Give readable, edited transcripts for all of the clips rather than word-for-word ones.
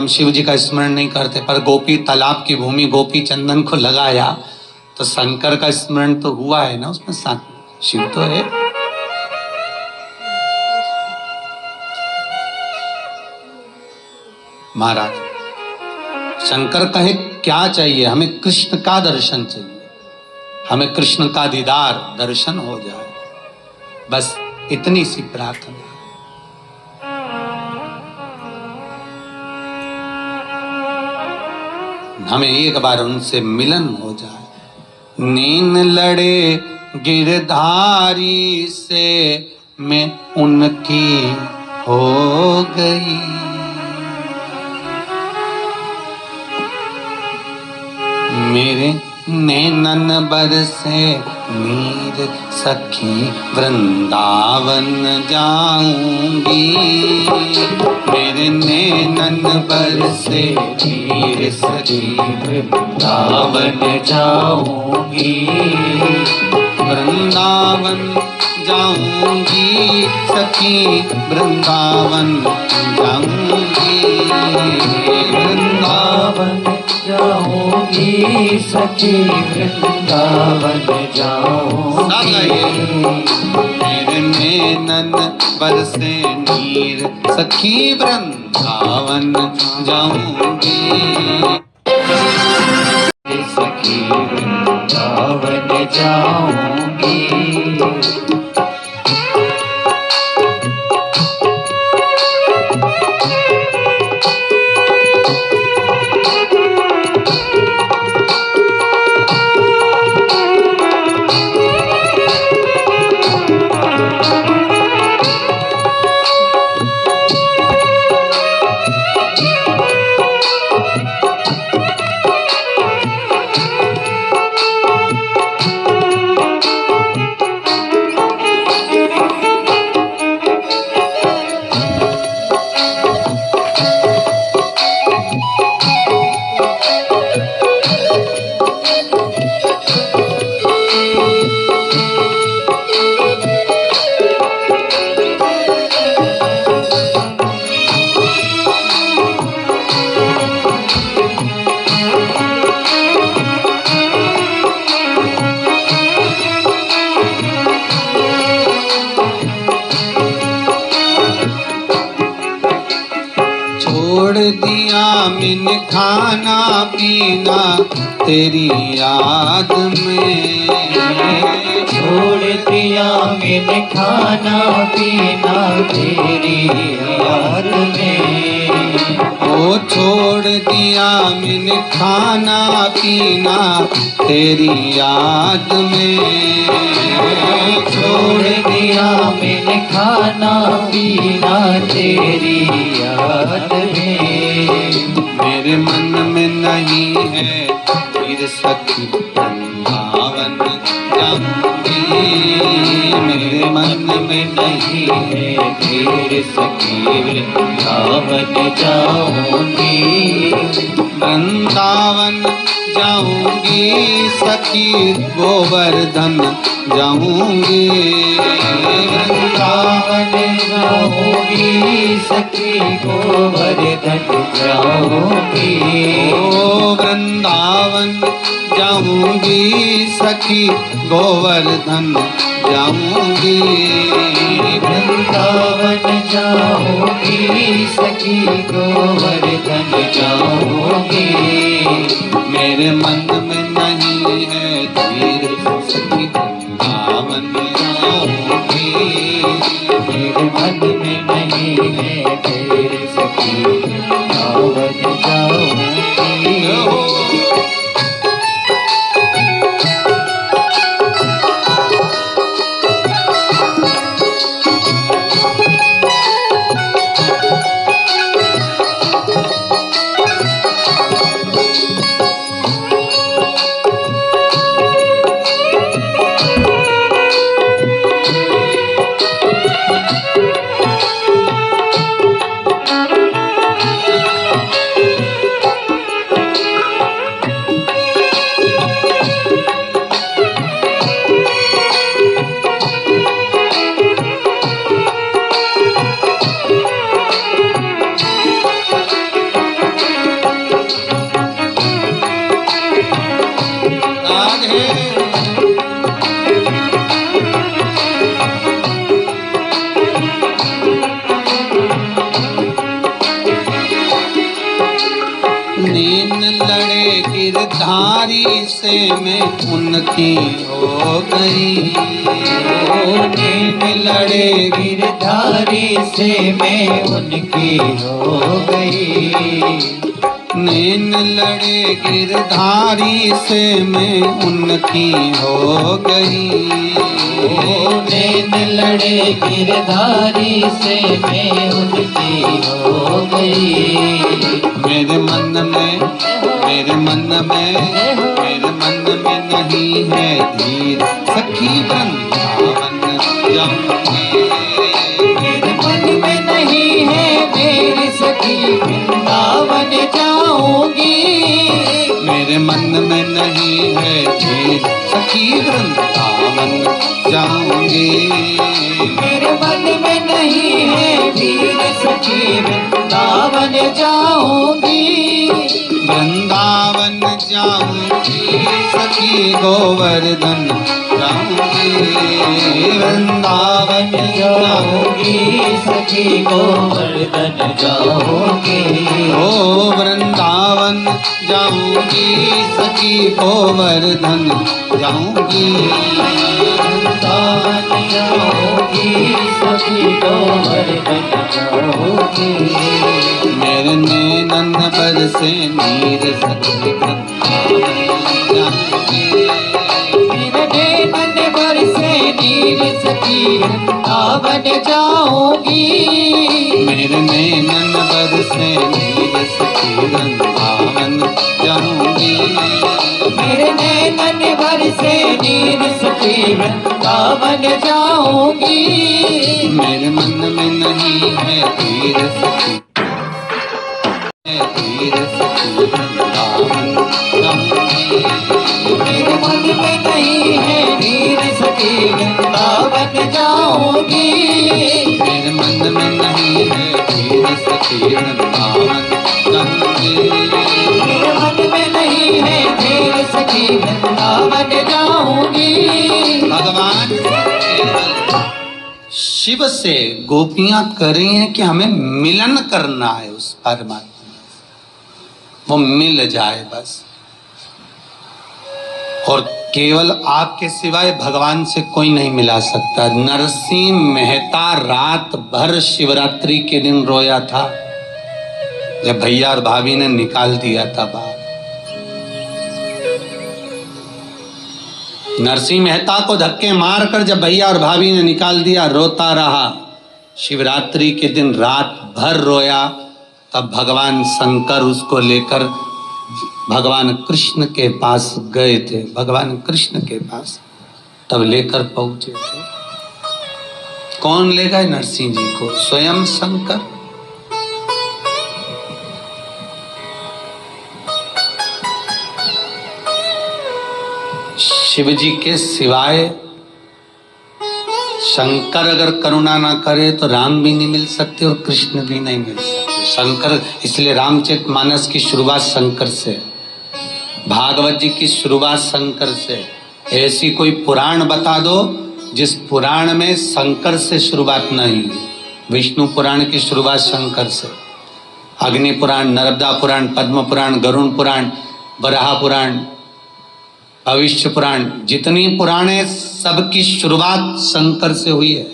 हम शिव जी का स्मरण नहीं करते, पर गोपी तालाब की भूमि गोपी चंदन को लगाया तो शंकर का स्मरण तो हुआ है ना, उसमें शिव तो है। महाराज शंकर कहे क्या चाहिए, हमें कृष्ण का दर्शन चाहिए, हमें कृष्ण का दीदार दर्शन हो जाए, बस इतनी सी प्रार्थना। हमें एक बार उनसे मिलन हो जाए। नीन लड़े गिरधारी से मैं उनकी हो गई, मेरे नैनन बरसे नीर सखी वृंदावन जाऊंगी, मेरे नैनन बरसे नीर सखी वृंदावन जाऊंगी, वृंदावन जाऊंगी सखी वृंदावन जाऊंगी, वृंदावन जाऊंगी सखी वृंदावन जाऊंगी, मेरे नैनन बरसे नीर सखी वृंदावन जाऊंगी, सखी वृंदावन जाऊंगी। छोड़ दिया मैंने खाना पीना तेरी याद में, छोड़ दिया मैंने खाना पीना तेरी याद में, ओ छोड़ दिया मैंने खाना पीना तेरी याद में, छोड़ दिया मैंने खाना पीना तेरी याद में, मेरे मन में नहीं है फिर सखी वृंदावन जाऊंगी, मेरे मन में नहीं है फिर सखी वृंदावन जाऊंगी, वृंदावन जाऊंगी सखी गोवर्धन जाऊंगी, वृंदावन जाऊंगी सखी गोवर्धन जाऊंगी, ओ वृंदावन जाऊंगी सखी गोवर्धन जाऊंगी, वृंदावन जाऊंगी सखी गोवर्धन जाऊंगी, मेरे मन में नहीं है धीर सखी वृंदावन जाऊंगी, मेरे मन में नहीं है धीर सखी वृंदावन जाऊंगी। नैन लड़े गिरधारी से मैं उनकी हो गई। नैन लड़े गिरधारी से मैं उनकी हो गई। नैन लड़े गिरधारी से मैं उनकी हो गई। नैन लड़े गिरधारी से मैं उनकी हो गई। मेरे मन में नहीं है धीर सखी वृंदावन जाऊंगी। मेरे मन में नहीं है मेरी सखी वृंदावन जाऊंगी। मेरे मन में नहीं है धीर सखी वृंदावन जाऊंगी। मेरे मन में नहीं है वीर सखी वृंदावन जाऊंगी। वृंदावन जाऊंगी सखी गोवर्धन जाऊंगी। वृंदावन जाऊंगी सखी गोवर्धन जाऊंगी। ओ वृंदावन जाऊंगी सखी गोवर्धन जाऊंगी। वृंदावन जाऊंगी सखी गोवर्धन जाऊंगी। मेरे नैनन बरसे नीर सखी वृंदावन जाऊंगी। मेरे नैनन बरसे नीर सखी वृंदावन जाऊंगी। मेरे नैनन बरसे नीर सखी वृंदावन जाऊंगी। मेरे नैनन बरसे नीर सखी वृंदावन जाऊंगी। मेरे मन में नहीं है धीर सखी वृंदावन जाऊंगी। मेरे मन में नहीं है वीर सखी वृंदावन जाऊंगी। मेरे मन में नहीं है धीर सखी वृंदावन जाऊंगी। मेरे मन में नहीं है वीर सखी वृंदावन जाऊंगी। भगवान शिव से गोपियां कर रही हैं कि हमें मिलन करना है उस परमात्मा, वो मिल जाए बस। और केवल आपके सिवाय भगवान से कोई नहीं मिला सकता। नरसिंह मेहता रात भर शिवरात्रि के दिन रोया था जब भैया और भाभी ने निकाल दिया था बाहर। नरसिंह मेहता को धक्के मारकर जब भैया और भाभी ने निकाल दिया, रोता रहा। शिवरात्रि के दिन रात भर रोया। तब भगवान शंकर उसको लेकर भगवान कृष्ण के पास गए थे। भगवान कृष्ण के पास तब लेकर पहुंचे थे। कौन ले गए नरसिंह जी को? स्वयं शंकर। शिव जी के सिवाय शंकर अगर करुणा ना करे तो राम भी नहीं मिल सकते और कृष्ण भी नहीं मिल सकते। शंकर, इसलिए रामचरितमानस की शुरुआत शंकर से, भागवत जी की शुरुआत शंकर से। ऐसी कोई पुराण बता दो जिस पुराण में शंकर से शुरुआत नहीं हुई। विष्णु पुराण की शुरुआत शंकर से, अग्नि पुराण, नर्मदा पुराण, पद्म पुराण, गरुण पुराण, वराह पुराण, भविष्य पुराण, जितनी पुराणे सबकी शुरुआत शंकर से हुई है।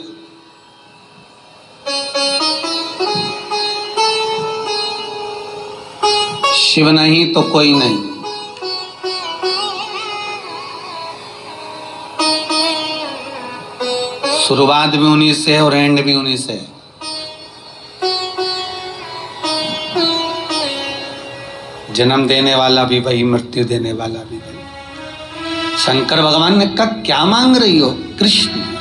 शिव नहीं तो कोई नहीं। शुरुआत भी उन्हीं से है और एंड भी उन्हीं से है। जन्म देने वाला भी वही, मृत्यु देने वाला भी वही। शंकर भगवान ने कहा क्या मांग रही हो? कृष्ण।